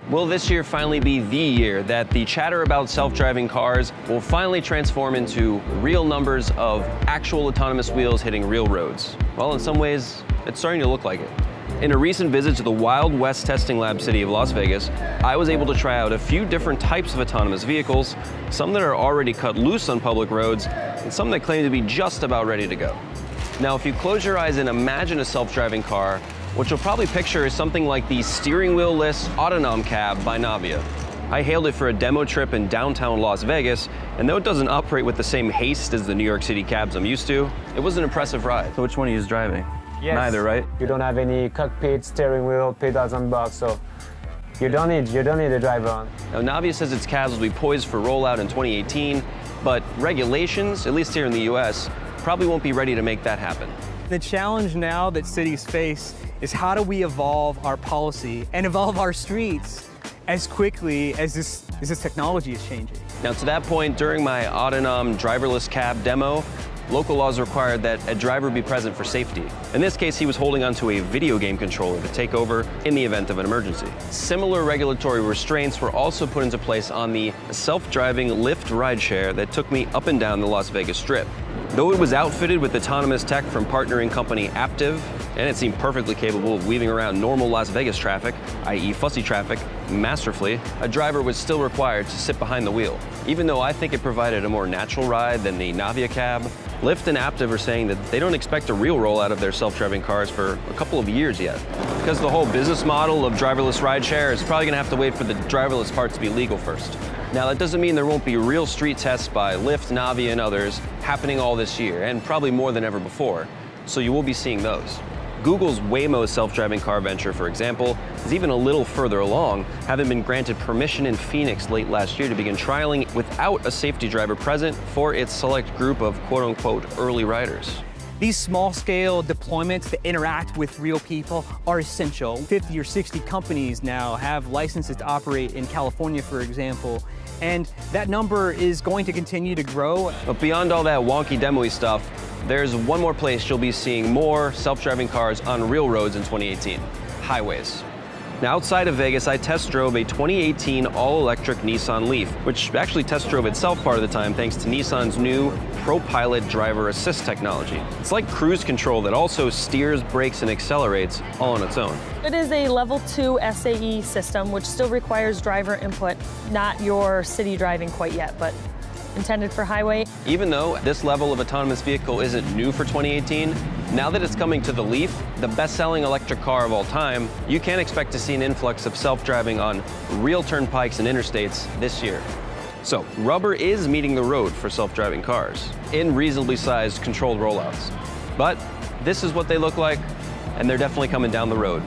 Will this year finally be the year that the chatter about self-driving cars will finally transform into real numbers of actual autonomous wheels hitting real roads? Well, in some ways, it's starting to look like it. In a recent visit to the Wild West testing lab city of Las Vegas, I was able to try out a few different types of autonomous vehicles, some that are already cut loose on public roads, and some that claim to be just about ready to go. Now, if you close your eyes and imagine a self-driving car, what you'll probably picture is something like the steering wheel-less Autonom cab by Navia. I hailed it for a demo trip in downtown Las Vegas, and though it doesn't operate with the same haste as the New York City cabs I'm used to, it was an impressive ride. So which one are you driving? Yes. Neither, right? You don't have any cockpit, steering wheel, pedals on box, so you don't need a driver on. Now, Navia says its cabs will be poised for rollout in 2018, but regulations, at least here in the US, probably won't be ready to make that happen. The challenge now that cities face is how do we evolve our policy and evolve our streets as quickly as this technology is changing. Now, to that point, during my Autonom driverless cab demo, local laws required that a driver be present for safety. In this case, he was holding onto a video game controller to take over in the event of an emergency. Similar regulatory restraints were also put into place on the self-driving Lyft rideshare that took me up and down the Las Vegas Strip. Though it was outfitted with autonomous tech from partnering company Aptiv, and it seemed perfectly capable of weaving around normal Las Vegas traffic, i.e. fussy traffic, masterfully, a driver was still required to sit behind the wheel. Even though I think it provided a more natural ride than the Navia cab, Lyft and Aptiv are saying that they don't expect a real rollout of their self-driving cars for a couple of years yet. Because the whole business model of driverless rideshare is probably gonna have to wait for the driverless part to be legal first. Now, that doesn't mean there won't be real street tests by Lyft, Navia, and others happening all this year, and probably more than ever before, so you will be seeing those. Google's Waymo self-driving car venture, for example, is even a little further along, having been granted permission in Phoenix late last year to begin trialing without a safety driver present for its select group of quote-unquote early riders. These small-scale deployments that interact with real people are essential. 50 or 60 companies now have licenses to operate in California, for example, and that number is going to continue to grow. But beyond all that wonky demo-y stuff, there's one more place you'll be seeing more self-driving cars on real roads in 2018, highways. Now, outside of Vegas, I test drove a 2018 all-electric Nissan Leaf, which actually test drove itself part of the time thanks to Nissan's new ProPilot driver assist technology. It's like cruise control that also steers, brakes, and accelerates all on its own. It is a level 2 SAE system, which still requires driver input, not your city driving quite yet, but intended for highway. Even though this level of autonomous vehicle isn't new for 2018, now that it's coming to the Leaf, the best-selling electric car of all time, you can expect to see an influx of self-driving on real turnpikes and interstates this year. So, rubber is meeting the road for self-driving cars in reasonably sized controlled rollouts. But this is what they look like, and they're definitely coming down the road.